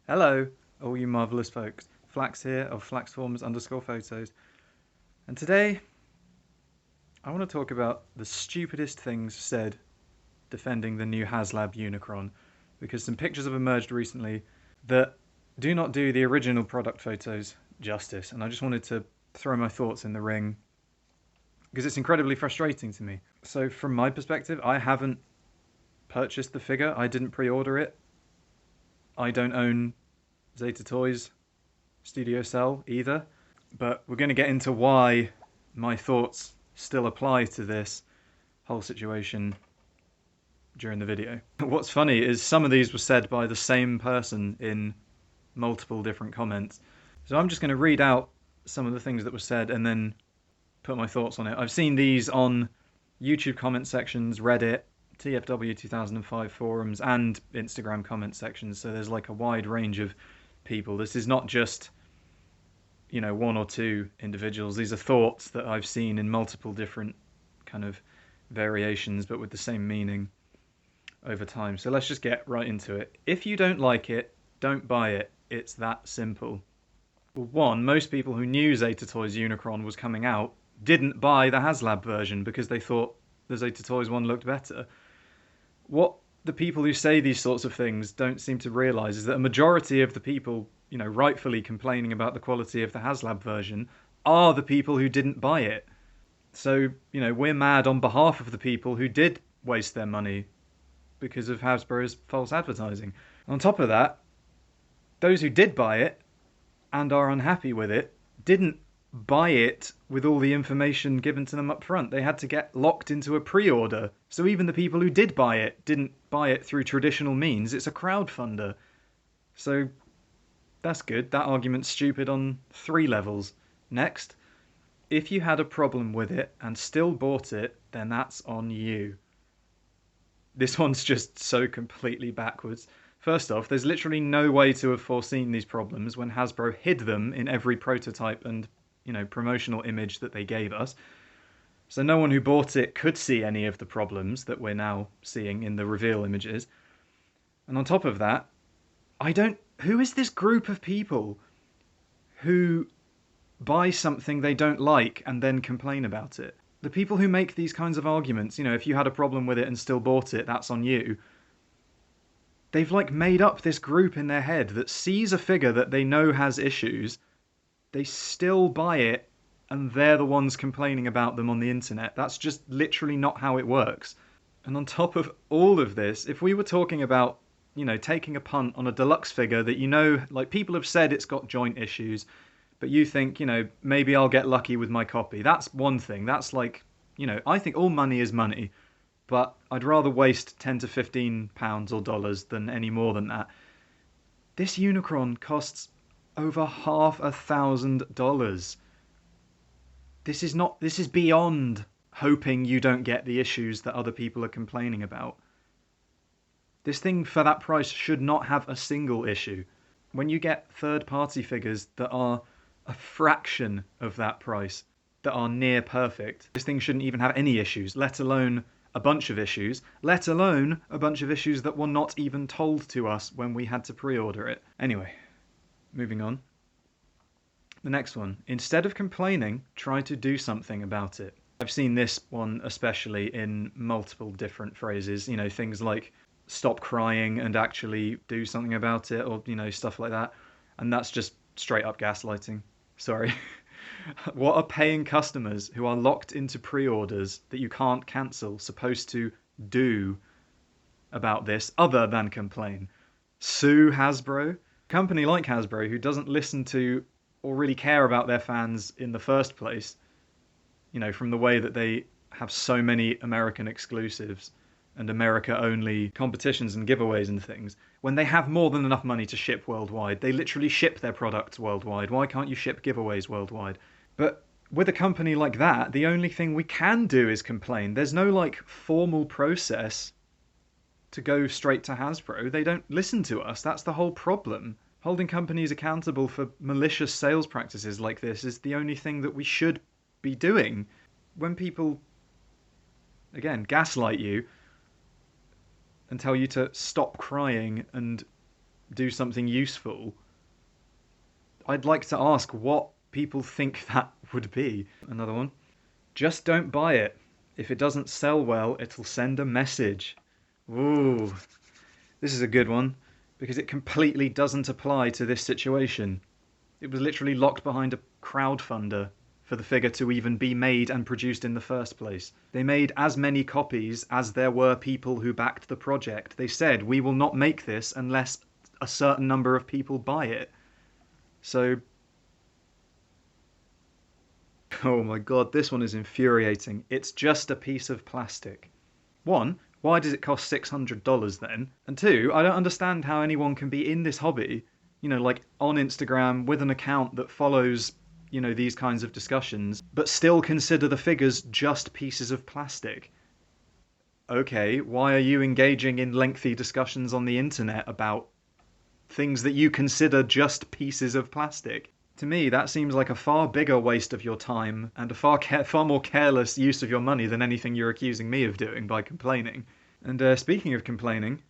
Hello, all you marvellous folks. Flax here of flaxforms_photos. And today, I want to talk about the stupidest things said defending the new Haslab Unicron, because some pictures have emerged recently that do not do the original product photos justice, and I just wanted to throw my thoughts in the ring, because it's incredibly frustrating to me. So from my perspective, I haven't purchased the figure, I didn't pre-order it, I don't own Zeta Toys Studio Cell either, but we're going to get into why my thoughts still apply to this whole situation during the video. What's funny is some of these were said by the same person in multiple different comments. So I'm just going to read out some of the things that were said and then put my thoughts on it. I've seen these on YouTube comment sections, Reddit, TFW 2005 forums, and Instagram comment sections, so there's like a wide range of people. This is not just, one or two individuals. These are thoughts that I've seen in multiple different kind of variations, but with the same meaning over time. So let's just get right into it. If you don't like it, don't buy it. It's that simple. Well, one, most people who knew Zeta Toys Unicron was coming out didn't buy the Haslab version because they thought the Zeta Toys one looked better. What the people who say these sorts of things don't seem to realise is that a majority of the people, rightfully complaining about the quality of the Haslab version are the people who didn't buy it. So, we're mad on behalf of the people who did waste their money because of Hasbro's false advertising. On top of that, those who did buy it and are unhappy with it didn't buy it with all the information given to them up front. They had to get locked into a pre-order. So even the people who did buy it didn't buy it through traditional means. It's a crowdfunder. So that's good. That argument's stupid on 3 levels. Next, if you had a problem with it and still bought it, then that's on you. This one's just so completely backwards. First off, there's literally no way to have foreseen these problems when Hasbro hid them in every prototype and promotional image that they gave us. So no one who bought it could see any of the problems that we're now seeing in the reveal images. And on top of that, who is this group of people who buy something they don't like and then complain about it? The people who make these kinds of arguments, if you had a problem with it and still bought it, that's on you. They've made up this group in their head that sees a figure that they know has issues, they still buy it, and they're the ones complaining about them on the internet. That's just literally not how it works. And on top of all of this, if we were talking about, taking a punt on a deluxe figure that people have said it's got joint issues, but you think, maybe I'll get lucky with my copy. That's one thing. That's I think all money is money, but I'd rather waste 10 to 15 pounds or dollars than any more than that. This Unicron costs over $500,000. This is beyond hoping you don't get the issues that other people are complaining about. This thing for that price should not have a single issue. When you get third-party figures that are a fraction of that price, that are near perfect, this thing shouldn't even have any issues, let alone a bunch of issues, let alone a bunch of issues that were not even told to us when we had to pre-order it. Anyway, moving on. The next one. Instead of complaining, try to do something about it. I've seen this one especially in multiple different phrases, things like stop crying and actually do something about it, or, stuff like that. And that's just straight up gaslighting. Sorry. What are paying customers who are locked into pre-orders that you can't cancel supposed to do about this other than complain? Sue Hasbro? A company like Hasbro, who doesn't listen to or really care about their fans in the first place, from the way that they have so many American exclusives and America-only competitions and giveaways and things, when they have more than enough money to ship worldwide. They literally ship their products worldwide. Why can't you ship giveaways worldwide? But with a company like that, the only thing we can do is complain. There's no, formal process to go straight to Hasbro. They don't listen to us. That's the whole problem. Holding companies accountable for malicious sales practices like this is the only thing that we should be doing. When people, again, gaslight you and tell you to stop crying and do something useful, I'd like to ask what people think that would be. Another one. Just don't buy it. If it doesn't sell well, it'll send a message. Ooh, this is a good one because it completely doesn't apply to this situation. It was literally locked behind a crowdfunder for the figure to even be made and produced in the first place. They made as many copies as there were people who backed the project. They said, we will not make this unless a certain number of people buy it. So, oh my god, this one is infuriating. It's just a piece of plastic. One, why does it cost $600 then? And two, I don't understand how anyone can be in this hobby, like on Instagram with an account that follows, these kinds of discussions, but still consider the figures just pieces of plastic. Okay, why are you engaging in lengthy discussions on the internet about things that you consider just pieces of plastic? To me, that seems like a far bigger waste of your time and a far more careless use of your money than anything you're accusing me of doing by complaining. And speaking of complaining,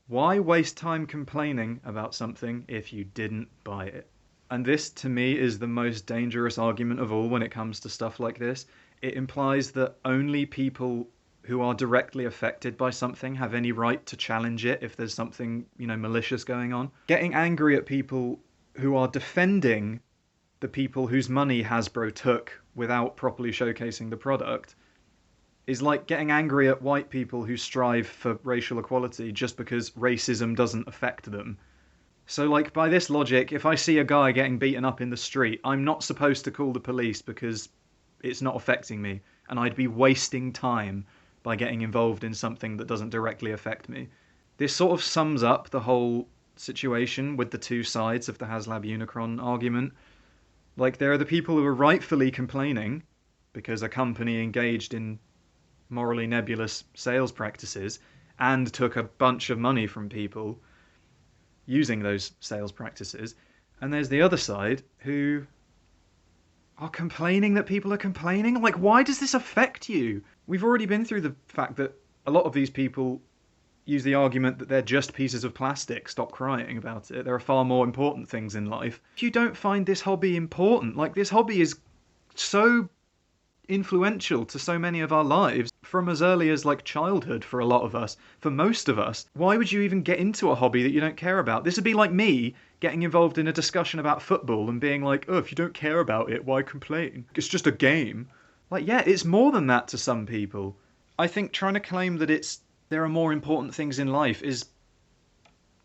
why waste time complaining about something if you didn't buy it? And this, to me, is the most dangerous argument of all when it comes to stuff like this. It implies that only people who are directly affected by something have any right to challenge it if there's something, malicious going on. Getting angry at people who are defending the people whose money Hasbro took without properly showcasing the product is like getting angry at white people who strive for racial equality just because racism doesn't affect them. So, by this logic, if I see a guy getting beaten up in the street, I'm not supposed to call the police because it's not affecting me, and I'd be wasting time by getting involved in something that doesn't directly affect me. This sort of sums up the whole situation with the two sides of the Haslab Unicron argument. There are the people who are rightfully complaining because a company engaged in morally nebulous sales practices and took a bunch of money from people using those sales practices. And there's the other side who are complaining that people are complaining. Why does this affect you? We've already been through the fact that a lot of these people use the argument that they're just pieces of plastic. Stop crying about it. There are far more important things in life. If you don't find this hobby important, this hobby is so influential to so many of our lives from as early as childhood for a lot of us, for most of us. Why would you even get into a hobby that you don't care about? This would be like me getting involved in a discussion about football and being like, oh, if you don't care about it, why complain? It's just a game. Yeah, it's more than that to some people. I think trying to claim that there are more important things in life is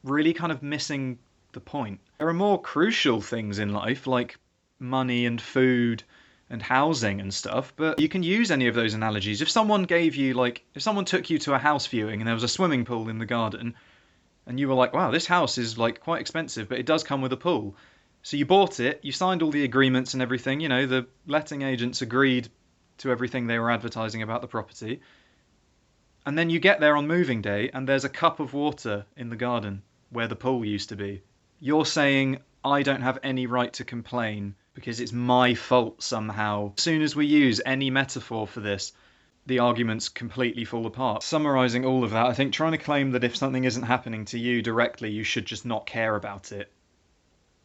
really kind of missing the point. There are more crucial things in life, like money and food and housing and stuff, but you can use any of those analogies. If someone gave you, if someone took you to a house viewing and there was a swimming pool in the garden, and you were like, wow, this house is, quite expensive, but it does come with a pool. So you bought it, you signed all the agreements and everything, the letting agents agreed to everything they were advertising about the property. And then you get there on moving day and there's a cup of water in the garden where the pool used to be. You're saying, I don't have any right to complain because it's my fault somehow. As soon as we use any metaphor for this, the arguments completely fall apart. Summarising all of that, I think trying to claim that if something isn't happening to you directly, you should just not care about it,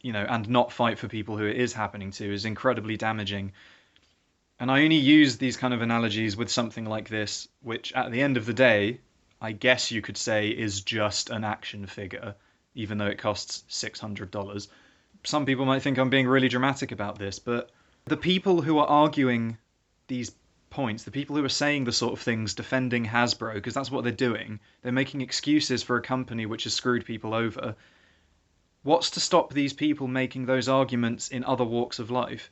and not fight for people who it is happening to is incredibly damaging. And I only use these kind of analogies with something like this, which at the end of the day, I guess you could say is just an action figure, even though it costs $600. Some people might think I'm being really dramatic about this, but the people who are arguing these points, the people who are saying the sort of things defending Hasbro, because that's what they're doing, they're making excuses for a company which has screwed people over. What's to stop these people making those arguments in other walks of life?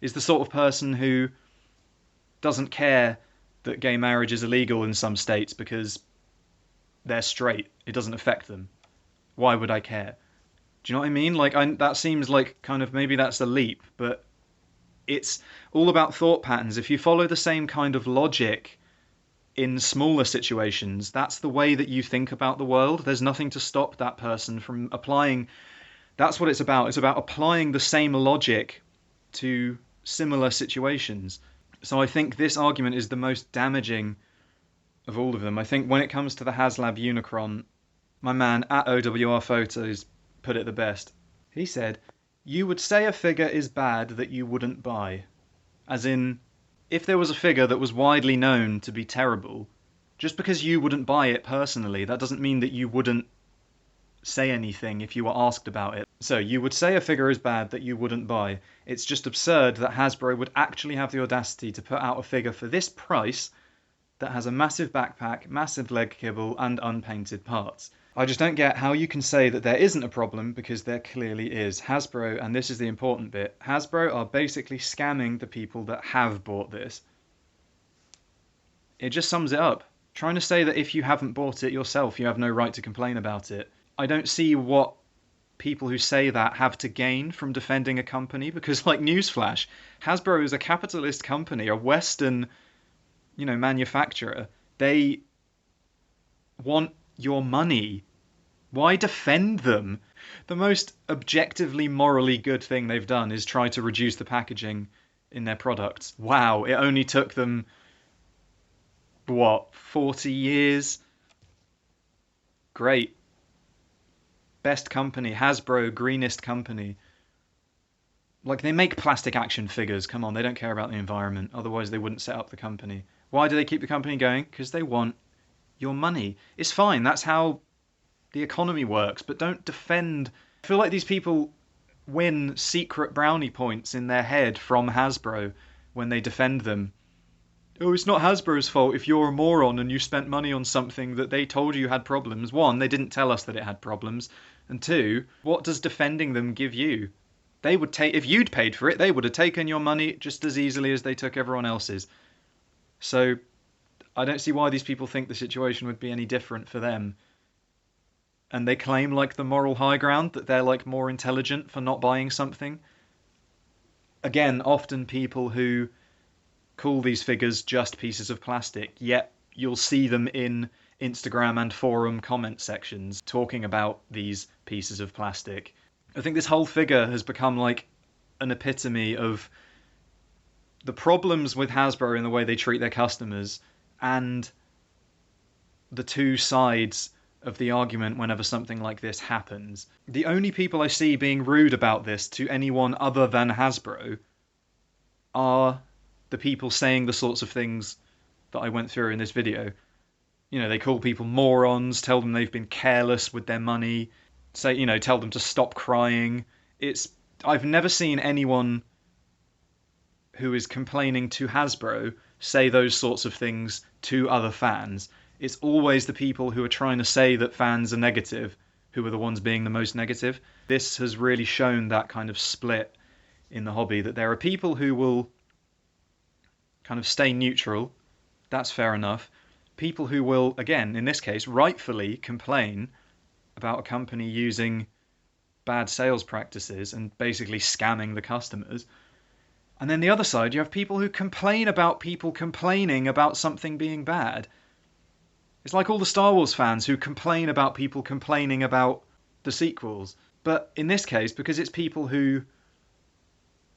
Is the sort of person who doesn't care that gay marriage is illegal in some states because they're straight. It doesn't affect them. Why would I care? Do you know what I mean? That seems like kind of maybe that's a leap, but it's all about thought patterns. If you follow the same kind of logic in smaller situations, that's the way that you think about the world. There's nothing to stop that person from applying. That's what it's about. It's about applying the same logic to similar situations. So I think this argument is the most damaging of all of them. I think when it comes to the Haslab Unicron, My man at OWR Photos put it the best. He said, "You would say a figure is bad that you wouldn't buy." As in, if there was a figure that was widely known to be terrible, just because you wouldn't buy it personally, that doesn't mean that you wouldn't say anything if you were asked about it. So you would say a figure is bad that you wouldn't buy. It's just absurd that Hasbro would actually have the audacity to put out a figure for this price that has a massive backpack, massive leg kibble, and unpainted parts. I just don't get how you can say that there isn't a problem, because there clearly is. Hasbro, and this is the important bit, Hasbro are basically scamming the people that have bought this. It just sums it up. Trying to say that if you haven't bought it yourself, you have no right to complain about it. I don't see what people who say that have to gain from defending a company, because, like, newsflash, Hasbro is a capitalist company, a Western, manufacturer. They want your money. Why defend them? The most objectively morally good thing they've done is try to reduce the packaging in their products. Wow, it only took them, 40 years? Great. Best company, Hasbro, greenest company. Like, they make plastic action figures, come on, they don't care about the environment, otherwise they wouldn't set up the company. Why do they keep the company going? Because they want your money. It's fine, that's how the economy works, but don't defend. I feel like these people win secret brownie points in their head from Hasbro when they defend them. Oh, it's not Hasbro's fault if you're a moron and you spent money on something that they told you had problems. One, they didn't tell us that it had problems. And two, what does defending them give you? They would take, if you'd paid for it, they would have taken your money just as easily as they took everyone else's. So I don't see why these people think the situation would be any different for them. And they claim, like, the moral high ground, that they're, like, more intelligent for not buying something. Again, often people who call these figures just pieces of plastic, yet you'll see them in Instagram and forum comment sections talking about these pieces of plastic. I think this whole figure has become like an epitome of the problems with Hasbro in the way they treat their customers, and the two sides of the argument whenever something like this happens. The only people I see being rude about this to anyone other than Hasbro are the people saying the sorts of things that I went through in this video. They call people morons, tell them they've been careless with their money, tell them to stop crying. I've never seen anyone who is complaining to Hasbro say those sorts of things to other fans. It's always the people who are trying to say that fans are negative who are the ones being the most negative. This has really shown that kind of split in the hobby, that there are people who will kind of stay neutral. That's fair enough. People who will, again, in this case, rightfully complain about a company using bad sales practices and basically scamming the customers. And then the other side, you have people who complain about people complaining about something being bad. It's like all the Star Wars fans who complain about people complaining about the sequels. But in this case, because it's people who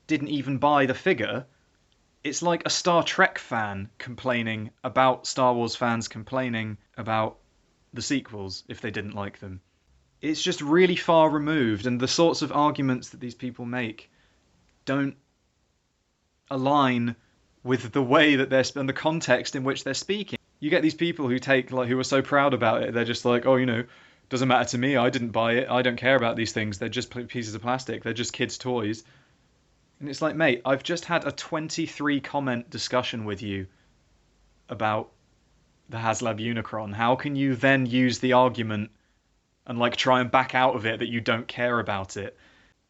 didn't even buy the figure, it's like a Star Trek fan complaining about Star Wars fans complaining about the sequels if they didn't like them. It's just really far removed, and the sorts of arguments that these people make don't align with the way that and the context in which they're speaking. You get these people who who are so proud about it, they're just like, oh, doesn't matter to me, I didn't buy it, I don't care about these things, they're just pieces of plastic, they're just kids' toys. And it's like, mate, I've just had a 23 comment discussion with you about the Haslab Unicron. How can you then use the argument and try and back out of it that you don't care about it?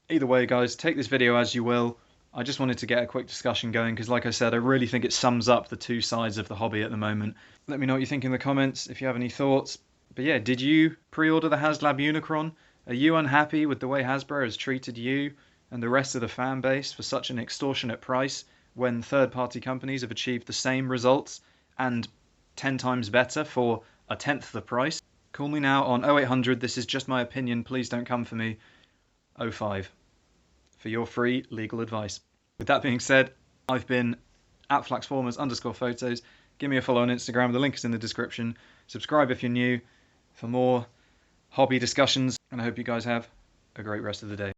Either way, guys, take this video as you will. I just wanted to get a quick discussion going because, like I said, I really think it sums up the two sides of the hobby at the moment. Let me know what you think in the comments if you have any thoughts. But yeah, did you pre-order the Haslab Unicron? Are you unhappy with the way Hasbro has treated you and the rest of the fan base for such an extortionate price when third-party companies have achieved the same results and 10 times better for a tenth the price? Call me now on 0800, this is just my opinion, please don't come for me, 05, for your free legal advice. With that being said, I've been at flaxformers_photos. Give me a follow on Instagram, the link is in the description. Subscribe if you're new for more hobby discussions, and I hope you guys have a great rest of the day.